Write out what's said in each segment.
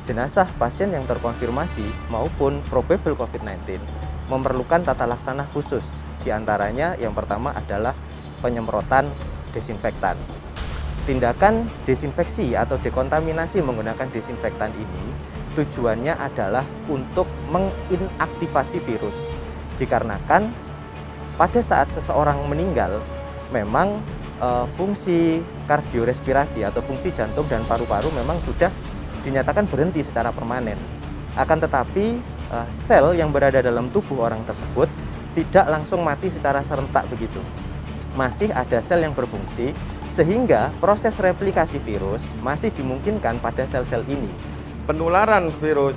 jenazah pasien yang terkonfirmasi maupun probable COVID-19 memerlukan tata laksana khusus. Di antaranya yang pertama adalah penyemprotan desinfektan. Tindakan desinfeksi atau dekontaminasi menggunakan desinfektan ini tujuannya adalah untuk menginaktivasi virus. Dikarenakan pada saat seseorang meninggal, memang fungsi kardiorespirasi atau fungsi jantung dan paru-paru memang sudah dinyatakan berhenti secara permanen. Akan tetapi sel yang berada dalam tubuh orang tersebut tidak langsung mati secara serentak begitu. Masih ada sel yang berfungsi sehingga proses replikasi virus masih dimungkinkan pada sel-sel ini. Penularan virus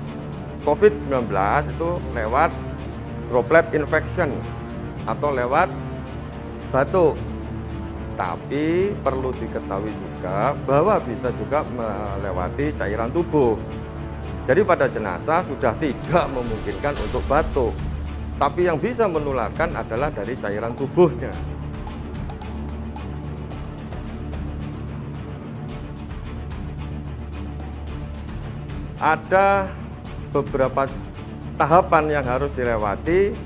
COVID-19 itu lewat droplet infection atau lewat batuk. Tapi perlu diketahui juga bahwa bisa juga melewati cairan tubuh. Jadi pada jenazah sudah tidak memungkinkan untuk batuk. Tapi yang bisa menularkan adalah dari cairan tubuhnya. Ada beberapa tahapan yang harus dilewati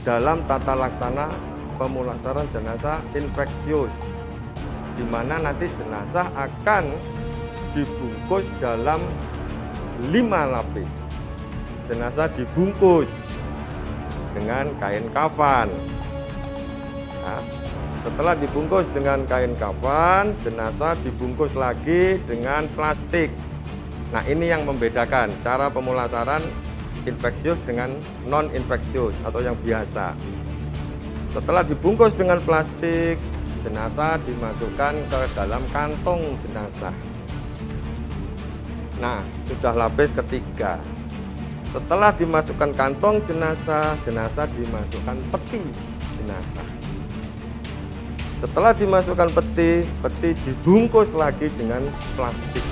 dalam tata laksana pemulasaran jenazah infeksius, di mana nanti jenazah akan dibungkus dalam 5 lapis. Jenazah dibungkus dengan kain kafan. Nah, setelah dibungkus dengan kain kafan, jenazah dibungkus lagi dengan plastik. Nah, ini yang membedakan cara pemulasaran infeksius dengan non-infeksius atau yang biasa. Setelah dibungkus dengan plastik, jenazah dimasukkan ke dalam kantong jenazah. Nah, sudah lapis ketiga. Setelah dimasukkan kantong jenazah, jenazah dimasukkan peti jenazah. Setelah dimasukkan peti, peti dibungkus lagi dengan plastik.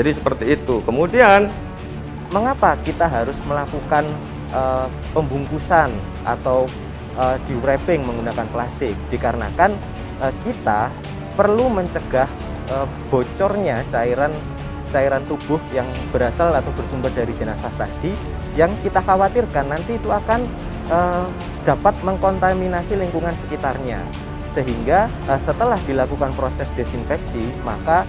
Jadi seperti itu. Kemudian, mengapa kita harus melakukan pembungkusan atau di wrapping menggunakan plastik? Dikarenakan kita perlu mencegah bocornya cairan tubuh yang berasal atau bersumber dari jenazah tadi, yang kita khawatirkan nanti itu akan dapat mengkontaminasi lingkungan sekitarnya, sehingga setelah dilakukan proses desinfeksi maka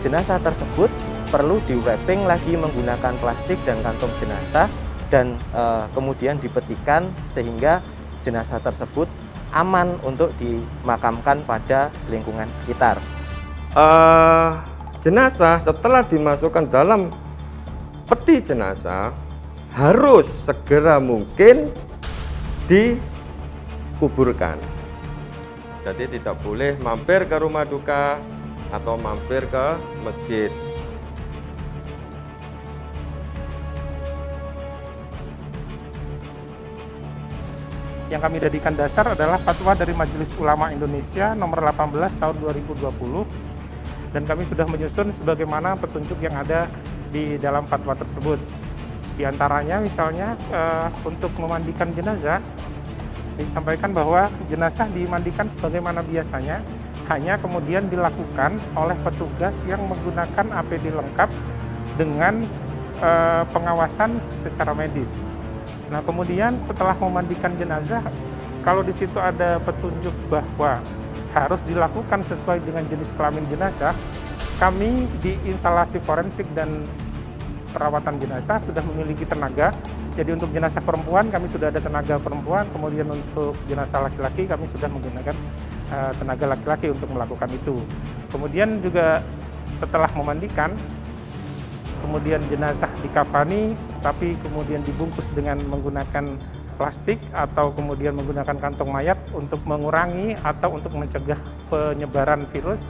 jenazah tersebut perlu di wrapping lagi menggunakan plastik dan kantong jenazah dan kemudian dipetikan sehingga jenazah tersebut aman untuk dimakamkan pada lingkungan sekitar. Jenazah setelah dimasukkan dalam peti jenazah harus segera mungkin dikuburkan. Jadi tidak boleh mampir ke rumah duka atau mampir ke masjid. Yang kami jadikan dasar adalah fatwa dari Majelis Ulama Indonesia nomor 18 tahun 2020. Dan kami sudah menyusun sebagaimana petunjuk yang ada di dalam fatwa tersebut. Di antaranya misalnya untuk memandikan jenazah, disampaikan bahwa jenazah dimandikan sebagaimana biasanya, hanya kemudian dilakukan oleh petugas yang menggunakan APD lengkap dengan pengawasan secara medis. Nah, kemudian setelah memandikan jenazah, kalau di situ ada petunjuk bahwa harus dilakukan sesuai dengan jenis kelamin jenazah, kami di instalasi forensik dan perawatan jenazah sudah memiliki tenaga. Jadi untuk jenazah perempuan kami sudah ada tenaga perempuan, kemudian untuk jenazah laki-laki kami sudah menggunakan tenaga laki-laki untuk melakukan itu. Kemudian juga setelah memandikan, kemudian jenazah dikafani, tapi kemudian dibungkus dengan menggunakan plastik atau kemudian menggunakan kantong mayat untuk mengurangi atau untuk mencegah penyebaran virus,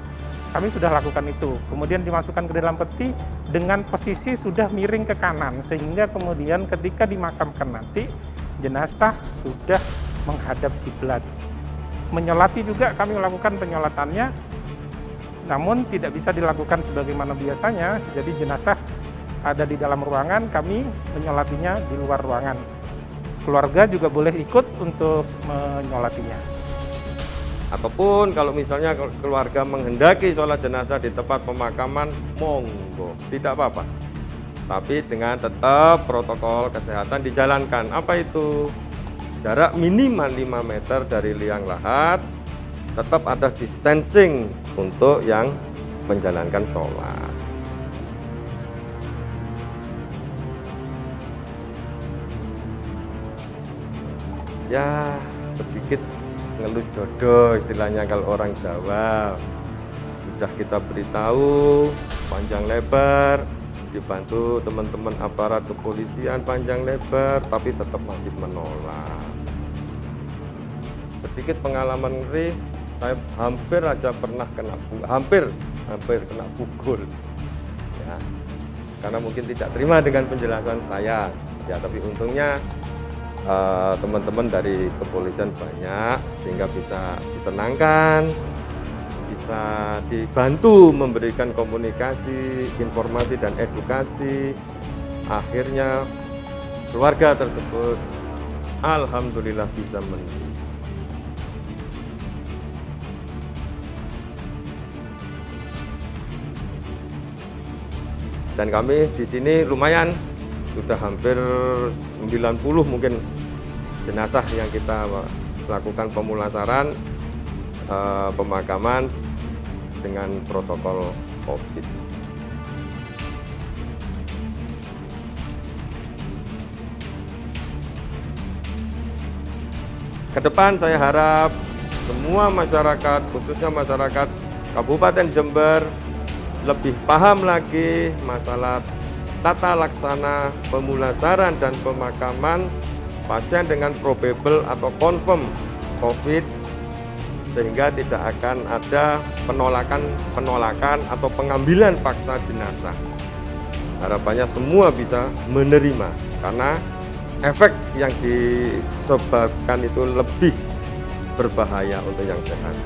kami sudah lakukan itu. Kemudian dimasukkan ke dalam peti dengan posisi sudah miring ke kanan, sehingga kemudian ketika dimakamkan nanti, jenazah sudah menghadap kiblat. Menyolati juga kami melakukan penyolatannya, namun tidak bisa dilakukan sebagaimana biasanya, jadi jenazah ada di dalam ruangan, kami menyolatinya di luar ruangan. Keluarga juga boleh ikut untuk menyolatinya. Ataupun kalau misalnya keluarga menghendaki sholat jenazah di tempat pemakaman, monggo, tidak apa-apa. Tapi dengan tetap protokol kesehatan dijalankan. Apa itu? Jarak minimal 5 meter dari liang lahat, tetap ada distancing untuk yang menjalankan sholat. Ya, sedikit ngelus dodo istilahnya kalau orang Jawa. Sudah kita beritahu panjang lebar, dibantu teman-teman aparat kepolisian panjang lebar, tapi tetap masih menolak. Sedikit pengalaman ngeri, saya hampir aja pernah kena hampir kena pukul. Ya, karena mungkin tidak terima dengan penjelasan saya. Ya, tapi untungnya teman-teman dari kepolisian banyak sehingga bisa ditenangkan, bisa dibantu memberikan komunikasi, informasi dan edukasi. Akhirnya keluarga tersebut alhamdulillah bisa menerima. Dan kami di sini lumayan sudah hampir 90 mungkin jenazah yang kita lakukan pemulasaran, pemakaman dengan protokol COVID. Kedepan saya harap semua masyarakat, khususnya masyarakat Kabupaten Jember, lebih paham lagi masalah tata laksana pemulasaran dan pemakaman pasien dengan probable atau confirm COVID, sehingga tidak akan ada penolakan atau pengambilan paksa jenazah. Harapannya semua bisa menerima, karena efek yang disebabkan itu lebih berbahaya untuk yang sehat.